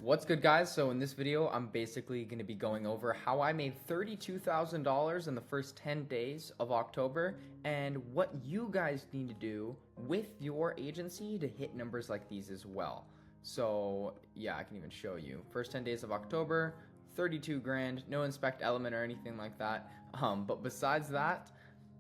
What's good, guys? So in this video, I'm basically going to be going over how I made $32,000 in the first 10 days of October and what you guys need to do with your agency to hit numbers like these as well. So yeah, I can even show you. First 10 days of October, 32 grand, no inspect element or anything like that. But besides that,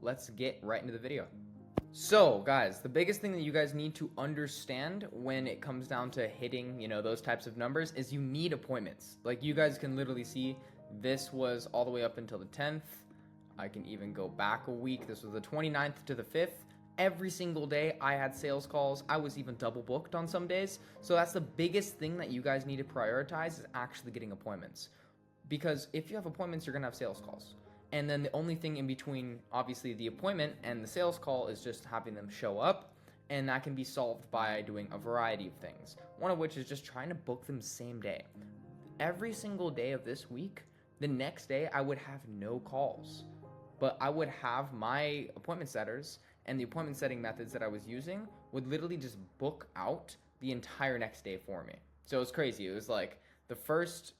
let's get right into the video. So guys, the biggest thing that you guys need to understand when it comes down to hitting, those types of numbers is you need appointments. Like you guys can literally see this was all the way up until the 10th. I can even go back a week. This was the 29th to the 5th. Every single day I had sales calls. I was even double booked on some days. So that's the biggest thing that you guys need to prioritize is actually getting appointments. Because if you have appointments, you're going to have sales calls. And then the only thing in between, obviously, the appointment and the sales call is just having them show up. And that can be solved by doing a variety of things. One of which is just trying to book them same day. Every single day of this week, the next day, I would have no calls. But I would have my appointment setters and the appointment setting methods that I was using would literally just book out the entire next day for me. So it was crazy. It was like the first,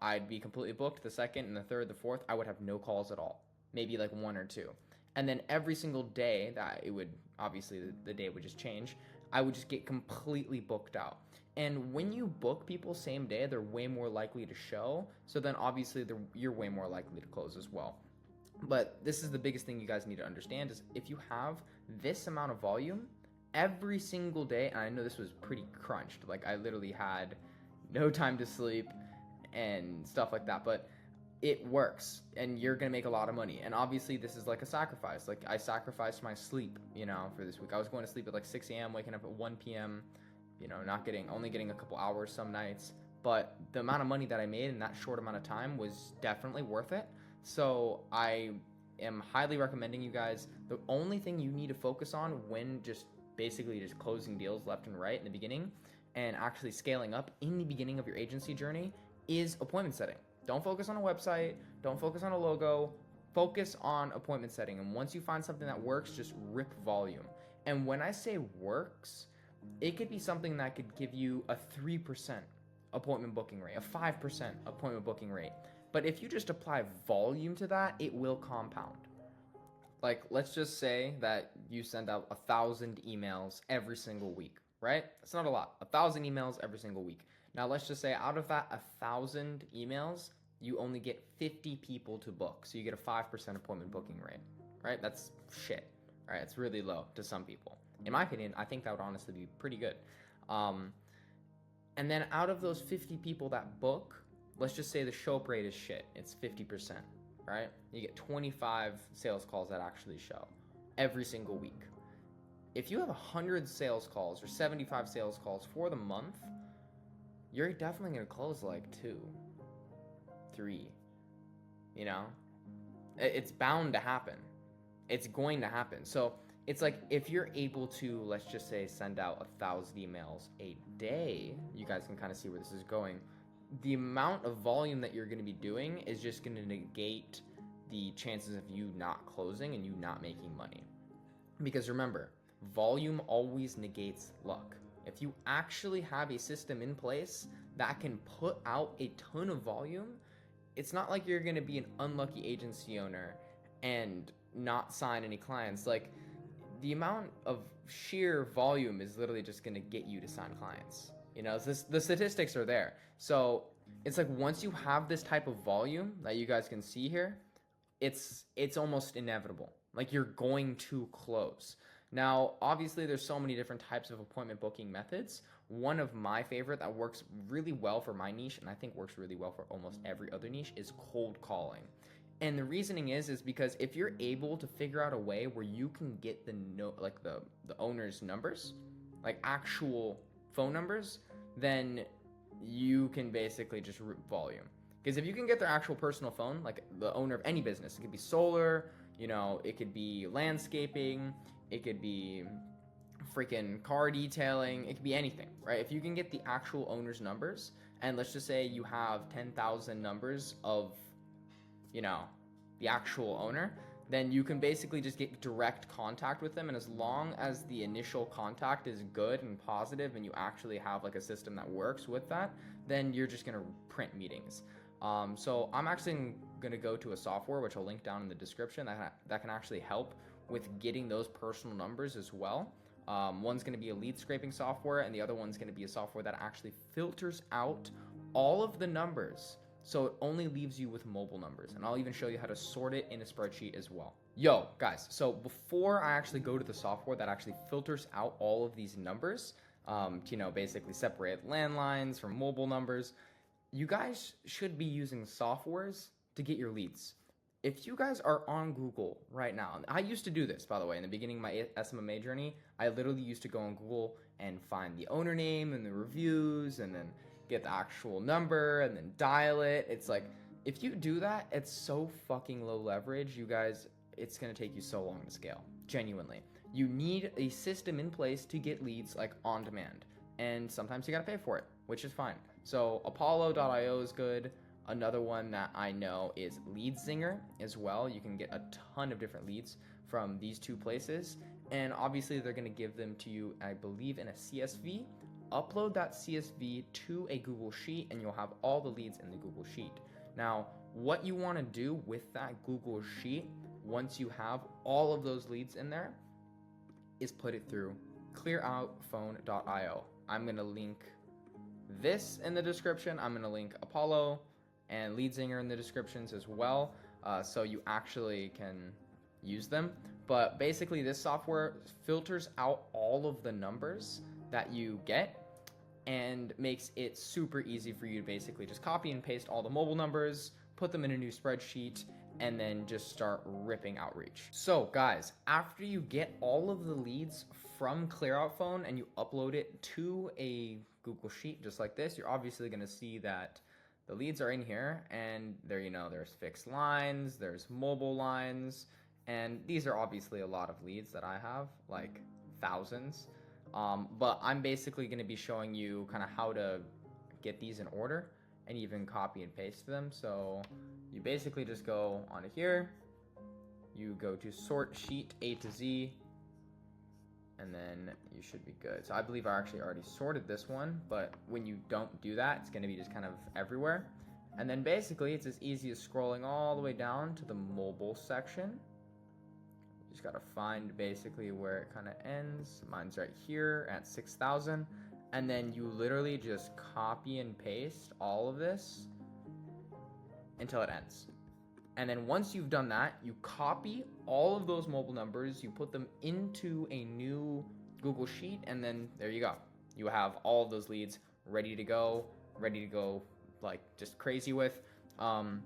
I'd be completely booked. The second and the third, the fourth, I would have no calls at all. Maybe like one or two. And then every single day that it would, obviously the day would just change, I would just get completely booked out. And when you book people same day, they're way more likely to show. So then obviously you're way more likely to close as well. But this is the biggest thing you guys need to understand is if you have this amount of volume every single day, and I know this was pretty crunched, like I literally had no time to sleep and stuff like that, but it works and you're gonna make a lot of money. And obviously this is like a sacrifice. Like I sacrificed my sleep, for this week. I was going to sleep at like 6 a.m., waking up at 1 p.m., only getting a couple hours some nights. But the amount of money that I made in that short amount of time was definitely worth it. So I am highly recommending you guys. The only thing you need to focus on when just closing deals left and right in the beginning and actually scaling up in the beginning of your agency journey is appointment setting. Don't focus on a website. Don't focus on a logo. Focus on appointment setting. And once you find something that works, just rip volume. And when I say works, it could be something that could give you a 3% appointment booking rate, a 5% appointment booking rate. But if you just apply volume to that, it will compound. Like, let's just say that you send out 1,000 emails every single week, right? It's not a lot. 1,000 emails every single week. Now, let's just say out of that 1,000 emails, you only get 50 people to book. So you get a 5% appointment booking rate, right? That's shit, right? It's really low to some people. In my opinion, I think that would honestly be pretty good. And then out of those 50 people that book, let's just say the show up rate is shit. It's 50%, right? You get 25 sales calls that actually show every single week. If you have 100 sales calls or 75 sales calls for the month, you're definitely going to close like 2, 3, It's bound to happen. It's going to happen. So it's like if you're able to, let's just say, send out 1,000 emails a day, you guys can kind of see where this is going. The amount of volume that you're going to be doing is just going to negate the chances of you not closing and you not making money. Because remember, volume always negates luck. If you actually have a system in place that can put out a ton of volume, it's not like you're going to be an unlucky agency owner and not sign any clients. Like, the amount of sheer volume is literally just going to get you to sign clients. The statistics are there. So it's like once you have this type of volume that you guys can see here, it's almost inevitable. Like you're going to close. Now, obviously, there's so many different types of appointment booking methods. One of my favorite that works really well for my niche, and I think works really well for almost every other niche, is cold calling. And the reasoning is because if you're able to figure out a way where you can get the owner's numbers, like actual phone numbers, then you can basically just rip volume. Because if you can get their actual personal phone, like the owner of any business, it could be solar, it could be landscaping, it could be freaking car detailing, it could be anything, right? If you can get the actual owner's numbers, and let's just say you have 10,000 numbers of, the actual owner, then you can basically just get direct contact with them. And as long as the initial contact is good and positive and you actually have like a system that works with that, then you're just going to print meetings. So I'm actually going to go to a software, which I'll link down in the description, that can actually help with getting those personal numbers as well. One's going to be a lead scraping software, and the other one's going to be a software that actually filters out all of the numbers, so it only leaves you with mobile numbers. And I'll even show you how to sort it in a spreadsheet as well. Yo, guys, so before I actually go to the software that actually filters out all of these numbers, basically separate landlines from mobile numbers, you guys should be using softwares to get your leads. If you guys are on Google right now, I used to do this, by the way, in the beginning of my SMMA journey, I literally used to go on Google and find the owner name and the reviews and then get the actual number and then dial it. It's like, if you do that, it's so fucking low leverage, you guys, it's gonna take you so long to scale, genuinely. You need a system in place to get leads like on demand, and sometimes you gotta pay for it, which is fine. So Apollo.io is good. Another one that I know is LeadZinger as well. You can get a ton of different leads from these two places, and obviously they're going to give them to you, I believe, in a CSV. Upload that CSV to a Google Sheet and you'll have all the leads in the Google Sheet. Now, what you want to do with that Google Sheet once you have all of those leads in there is put it through clearoutphone.io. I'm going to link this in the description. I'm going to link Apollo and LeadZinger in the descriptions as well, so you actually can use them. But basically this software filters out all of the numbers that you get and makes it super easy for you to basically just copy and paste all the mobile numbers, put them in a new spreadsheet, and then just start ripping outreach. So guys, after you get all of the leads from ClearOutPhone and you upload it to a Google Sheet just like this, you're obviously going to see that the leads are in here, and there's fixed lines, there's mobile lines, and these are obviously a lot of leads that I have, like thousands. But I'm basically going to be showing you kind of how to get these in order and even copy and paste them. So you basically just go onto here, you go to sort sheet A to Z, and then you should be good. So I believe I actually already sorted this one, but when you don't do that, it's going to be just kind of everywhere. And then basically it's as easy as scrolling all the way down to the mobile section. You just got to find basically where it kind of ends. Mine's right here at 6,000. And then you literally just copy and paste all of this until it ends. And then once you've done that, you copy all of those mobile numbers, you put them into a new Google Sheet, and then there you go. You have all of those leads ready to go like just crazy with. And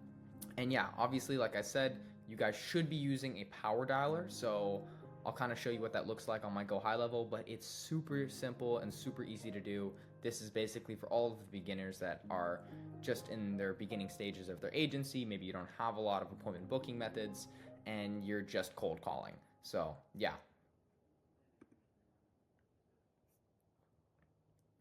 yeah, obviously, like I said, you guys should be using a power dialer. So I'll kind of show you what that looks like on my Go High level, but it's super simple and super easy to do. This is basically for all of the beginners that are just in their beginning stages of their agency. Maybe you don't have a lot of appointment booking methods and you're just cold calling. So yeah.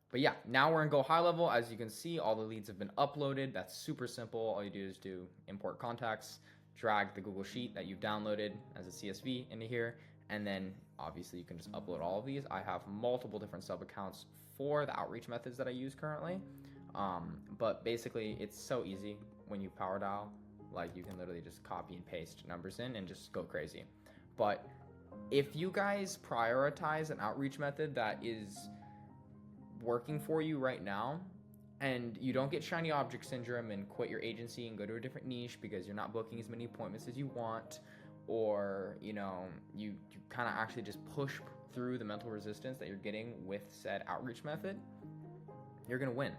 But yeah, now we're in Go High level. As you can see, all the leads have been uploaded. That's super simple. All you do is do import contacts, drag the Google Sheet that you've downloaded as a CSV into here, and then obviously you can just upload all of these. I have multiple different sub accounts for the outreach methods that I use currently. But basically it's so easy when you power dial. Like, you can literally just copy and paste numbers in and just go crazy. But if you guys prioritize an outreach method that is working for you right now, and you don't get shiny object syndrome and quit your agency and go to a different niche because you're not booking as many appointments as you want, or you kind of actually just push through the mental resistance that you're getting with said outreach method, you're gonna win.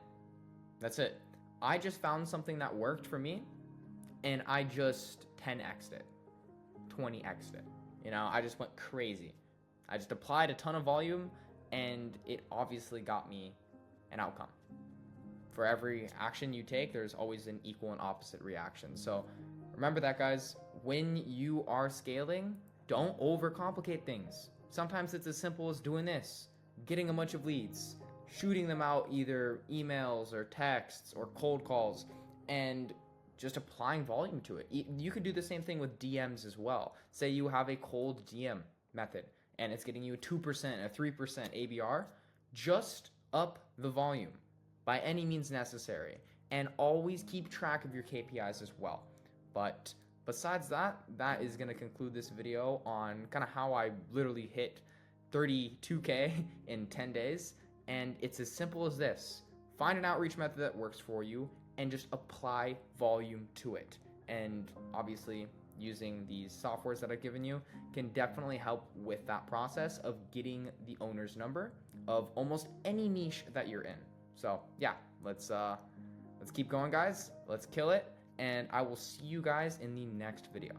That's it. I just found something that worked for me, and I just 10x'd it, 20x'd it. I just went crazy. I just applied a ton of volume, and it obviously got me an outcome. For every action you take, there's always an equal and opposite reaction. So remember that, guys. When you are scaling, don't overcomplicate things. Sometimes it's as simple as doing this, getting a bunch of leads, shooting them out either emails or texts or cold calls, and just applying volume to it. You could do the same thing with DMs as well. Say you have a cold DM method and it's getting you a 2%, a 3% ABR, just up the volume by any means necessary, and always keep track of your KPIs as well. But besides that, that is going to conclude this video on kind of how I literally hit 32K in 10 days. And it's as simple as this. Find an outreach method that works for you and just apply volume to it. And obviously, using these softwares that I've given you can definitely help with that process of getting the owner's number of almost any niche that you're in. So yeah, let's keep going, guys. Let's kill it. And I will see you guys in the next video.